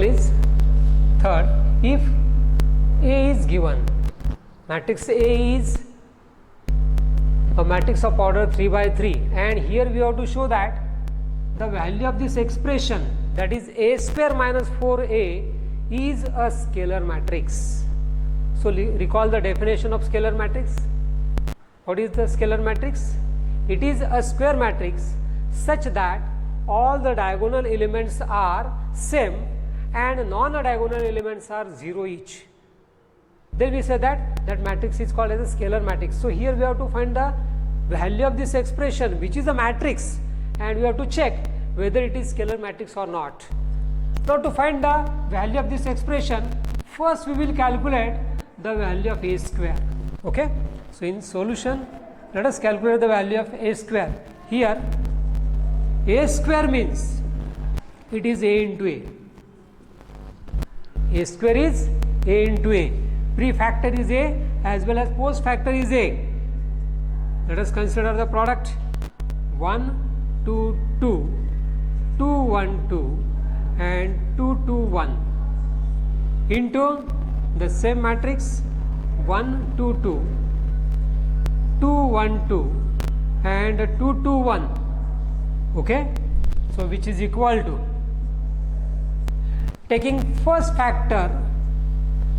example is third. If A is given, matrix A is a matrix of order 3 by 3, and here we have to show that the value of this expression, that is A square minus 4A, is a scalar matrix. So recall the definition of scalar matrix. What is the scalar matrix? It is a square matrix such that all the diagonal elements are same and non-diagonal elements are 0 each. Then we say that matrix is called as a scalar matrix. So here we have to find the value of this expression, which is a matrix, and we have to check whether it is scalar matrix or not. Now to find the value of this expression, first we will calculate the value of A square. Okay. So in solution, let us calculate the value of A square. Here A square means it is A into A. A square is A into A. Pre-factor is A as well as post-factor is A. Let us consider the product 1, 2, 2, 2, 1, 2 and 2, 2, 1 into the same matrix 1, 2, 2, 2, 1, 2 and 2, 2, 1. Okay. So which is equal to, taking first factor,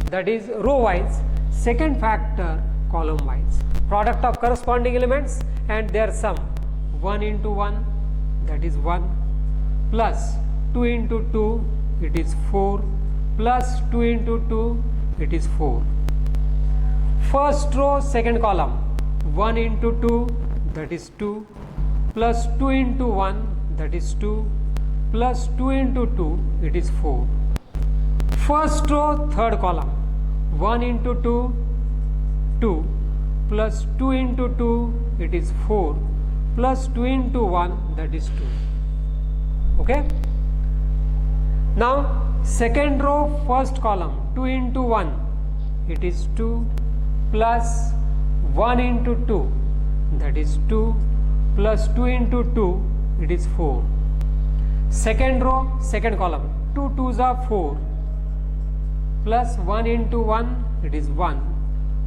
that is row wise, second factor column wise, product of corresponding elements and their sum, 1 into 1, that is 1, plus 2 into 2, it is 4, plus 2 into 2, it is 4. First row, second column, 1 into 2, that is 2, plus 2 into 1, that is 2, plus 2 into 2, it is 4. First row, third column, 1 into 2, 2, plus 2 into 2, it is 4, plus 2 into 1, that is 2. Okay. Now second row, first column, 2 into 1, it is 2, plus 1 into 2, that is 2, plus 2 into 2, it is 4. Second row, second column, 2 2s are 4, plus 1 into 1, it is 1,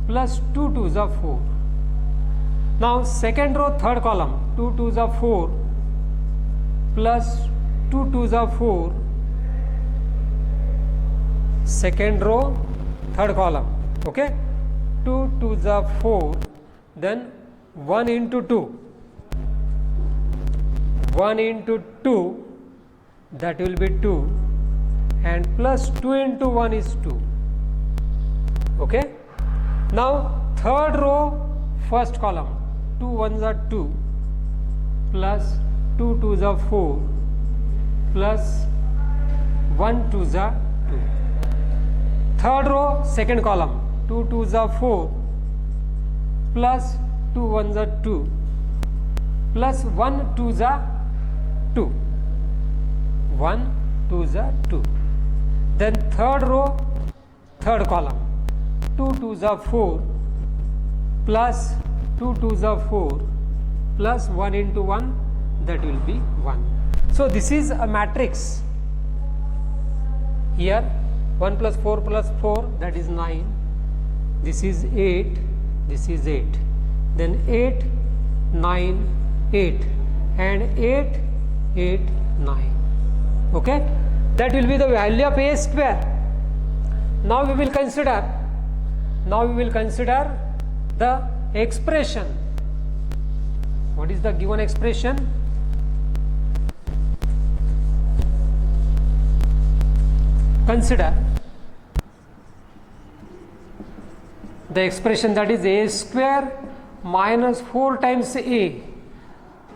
plus 2 2s are 4. Now second row, third column, 2 2s are 4, plus 2 2s are 4. Second row, third column, okay, 2 2s are 4, then 1 into 2, 1 into 2, that will be 2, and plus 2 into 1 is 2. Okay. Now third row, first column, 2 1s are 2, plus 2 2s are 4, plus 1 2s are 2. Third row, second column, 2 2s are 4, plus 2 1s are 2, plus 1 2s are 2, 1 2s are 2. Then third row, third column, 2 2s are 4, plus 2 2s are 4, plus 1 into 1, that will be 1. So this is a matrix. Here 1 plus 4 plus 4, that is 9, this is 8, this is 8, then 8, 9, 8 and 8, 8, 9. Okay, that will be the value of A square. Now we will consider the expression. What is the given expression? Consider the expression, that is A square minus 4 times A.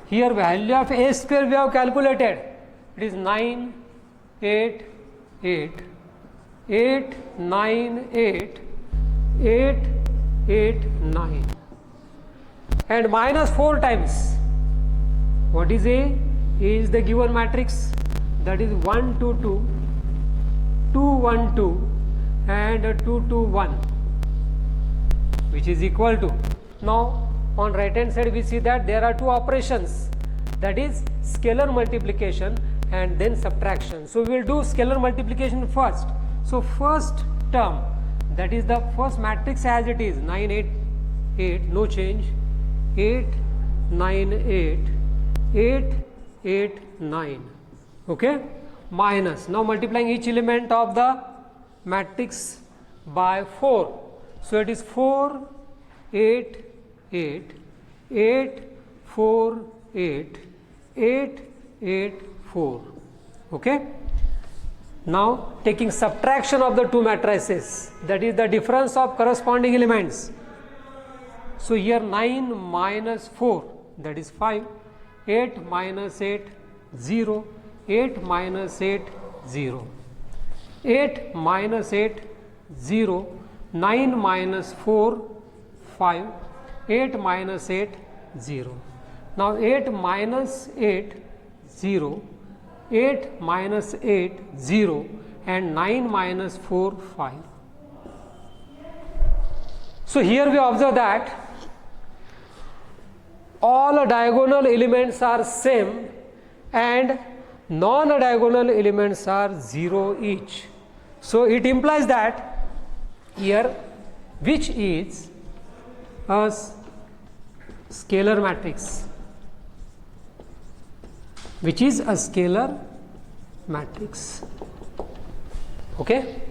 Here value of A square we have calculated, it is 9, 8, 8, 8, 9, 8, 8, 8, 9 and minus 4 times. What is A? A is the given matrix, that is 1 2 2, 2 1 2 and 2 2 1, which is equal to, now on right hand side we see that there are two operations, that is scalar multiplication and then subtraction. So we will do scalar multiplication first. So first term, that is the first matrix as it is, 9 8 8, no change, 8 9 8 8 8 9, okay, minus, now multiplying each element of the matrix by 4. So it is 4 8 8 8 4 8 8 8 4, okay. Now taking subtraction of the two matrices, that is the difference of corresponding elements. So here 9 minus 4, that is 5, 8 minus 8 0, 8 minus 8 0, 8 minus 8 0, 9 minus 4 5, 8 minus 8 0. Now 8 minus 8 0, 8 minus 8 0, and 9 minus 4 5. So here we observe that all diagonal elements are same and non-diagonal elements are 0 each. So it implies that here, which is a scalar matrix, which is a scalar matrix, okay.